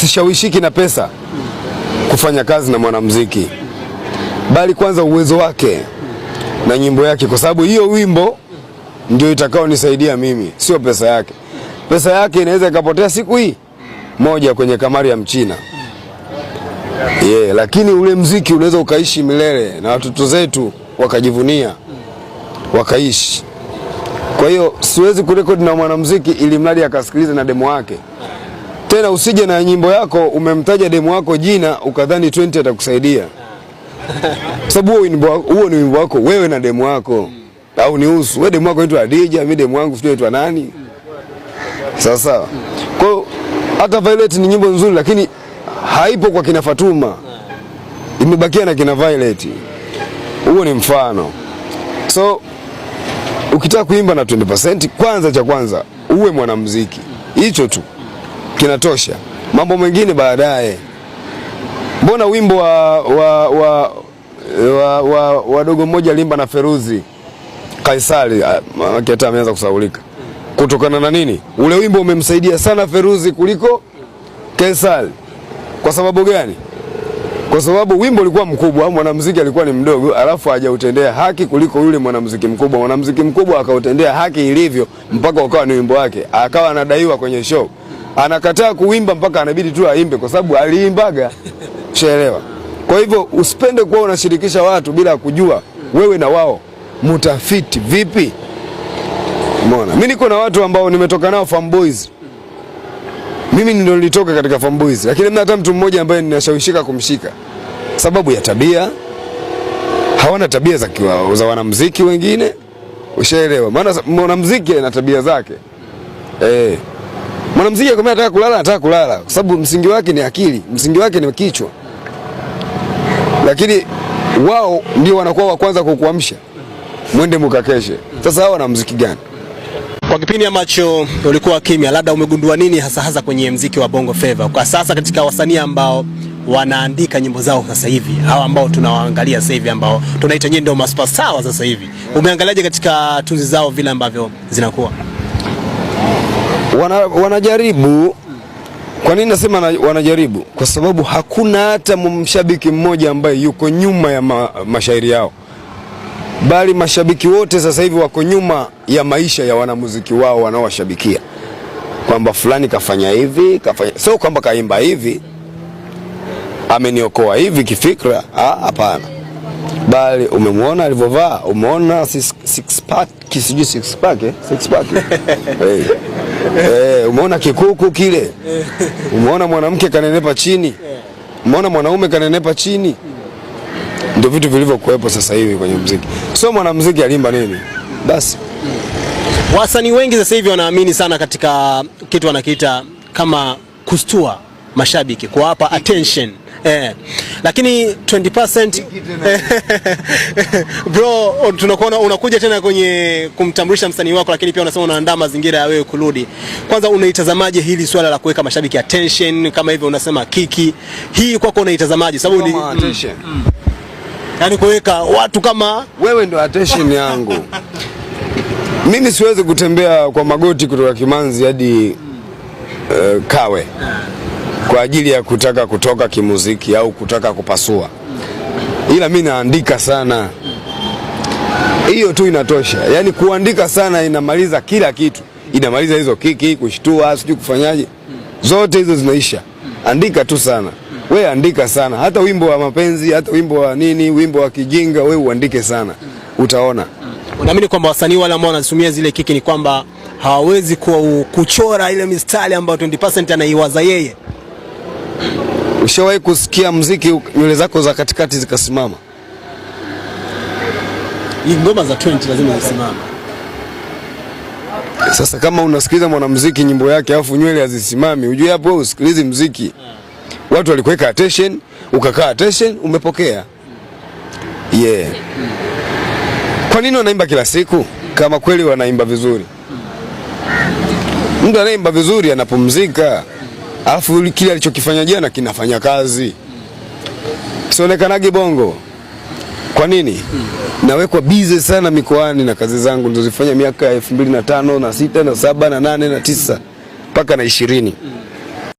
sishawishiki na pesa kufanya kazi na mwanamuziki, bali kwanza uwezo wake na nyimbo yake, kwa sababu hiyo wimbo ndio itakao nisaidia mimi, sio pesa yake. Pesa yake inaweza ikapotea siku hii moja kwenye kamari ya Mchina. Lakini ule mziki unaweza ukaishi milele na watoto zetu wakajivunia, wakaishi. Kwa hiyo siwezi kurekodi na mwanamuziki ili mradi akasikilize na demo wake. Tena usije na nyimbo yako umemtaja demo wako jina ukadhani 20 atakusaidia. Sababu huo ni wimbo wako wewe na demo wako. Au ni usu, wewe demo wako inaitwa Adija, mimi demo wangu sio inaitwa nani? Sawa. Kwa hiyo hata Violet ni nyimbo nzuri lakini haipo kwa kina Fatuma. Imebakia na kina Violet. Huo ni mfano. So ukitaka kuimba na 20%, kwanza cha kwanza uwe mwanamuziki. Hicho tu kinatosha. Mambo mengine baadaye. Mbona wimbo wa dogo mmoja limba na Feruzi Kaisari hata ameanza kusaulika. Kutokana na nini? Ule wimbo umemsaidia sana Feruzi kuliko Kaisari. Kwa sababu gani? Kwa sababu wimbo ulikuwa mkubwa, mwanamuziki alikuwa ni mdogo, alafu hajautendea haki kuliko yule mwanamuziki mkubwa. Mwanamuziki mkubwa akautendea haki ilivyo mpaka ukawa ni wimbo wake. Akawa anadaiwa kwenye show. Anakataa kuimba mpaka anabidi tu aimbe kwa sababu aliimbaga. Ushaelewa? Kwa hivyo usipende kuwa unashirikisha watu bila kujua wewe na wao mutafiti vipi. Umeona? Mimi niko na watu ambao nimetoka nao Farmboys. Mimi ndio nilitoka katika Farmboys, lakini mna hata mtu mmoja ambaye ninashawishika kumshika. Sababu ya tabia. Hawana tabia za wanamuziki wengine. Ushaelewa? Maana mwanamuziki ana tabia zake. Mwanamuziki kama anataka kulala kwa sababu msingi wake ni akili, msingi wake ni kichwa. Lakini wao ndio wanakuwa wa kwanza kukuamsha. Mwende mukakeshe. Sasa hao wana muziki gani? Kwa kipindi ambacho ulikuwa kimya, labda umegundua nini hasa kwenye muziki wa Bongo Flava kwa sasa katika wasanii ambao wanaandika nyimbo zao sasa hivi, hao ambao tunawaangalia sasa hivi ambao tunaita ndio masupasta sasa hivi, umeangaliaje katika tunzi zao vile ambavyo zinakuwa? Wanajaribu. Kwa nini nasema wanajaribu? Kwa sababu hakuna hata mshabiki mmoja ambaye yuko nyuma ya mashairi yao, bali mashabiki wote sasa hivi wako nyuma ya maisha ya wanamuziki wao wanaowashabikia, kwamba fulani kafanya hivi, sio kwamba kaimba hivi, ameniokoa hivi kifikra. Hapana, bali umemwona alivyovaa, umeona six pack, umeona kikuku kile, umeona mwanamke kanenepa chini, umeona mwanaume kanenepa chini. Ndio vitu vilivyokuepo sasa hivi kwenye muziki. Sio mwanamuziki alimba nini basi. Wasanii wengi sasa hivi wanaamini sana katika kitu wanakiita kama kustua mashabiki, kuwapa attention. Lakini 20% bro, tunakuona unakuja tena kwenye kumtambulisha msanii wako, lakini pia unasema unaandaa mazingira ya wewe kurudi. Kwanza unaitazamaje hili swala la kuweka mashabiki attention kama hivyo unasema kiki? Hii kwako unaitazamaje? Sababu ni attention. Yaani kuweka watu kama wewe ndio attention yangu. Mimi siwezi kutembea kwa magoti kutoka Kimanzi hadi Kawe kwa ajili ya kutaka kutoka kimuziki au kutaka kupasua. Ila mimi naandika sana. Hiyo tu inatosha. Yaani kuandika sana inamaliza kila kitu. Inamaliza hizo kiki, kushtua, sijui kufanyaje. Zote hizo zinaisha. Andika tu sana. Wewe andika sana. Hata wimbo wa mapenzi, hata wimbo wa nini, wimbo wa kijinga, wewe uandike sana. Utaona. Unaamini kwamba wasanii wale ambao wanatumia zile kiki ni kwamba hawawezi kuchora ile mistari ambayo 20% anaiwaza yeye? Ushawahi kusikia muziki nywele zako za katikati zikasimama? Hii ngoma za 20 lazima zisimame. Sasa kama unasikiliza mwanamuziki nyimbo yake alafu nywele hazisimami, ujue hapo usikilizi muziki. Watu walikuweka attention, ukakaa attention, umepokea. Kwa nini wanaimba kila siku kama kweli wanaimba vizuri? Mtu anaimba vizuri anapumzika. Alafu kile alichokifanya jana kinafanya kazi. Sionekanagi Bongo. Kwa nini? Nawekwa busy sana mikoani na kazi zangu nilizofanya miaka ya 2005 na 6 na 7 na 8 na 9 mpaka na 20.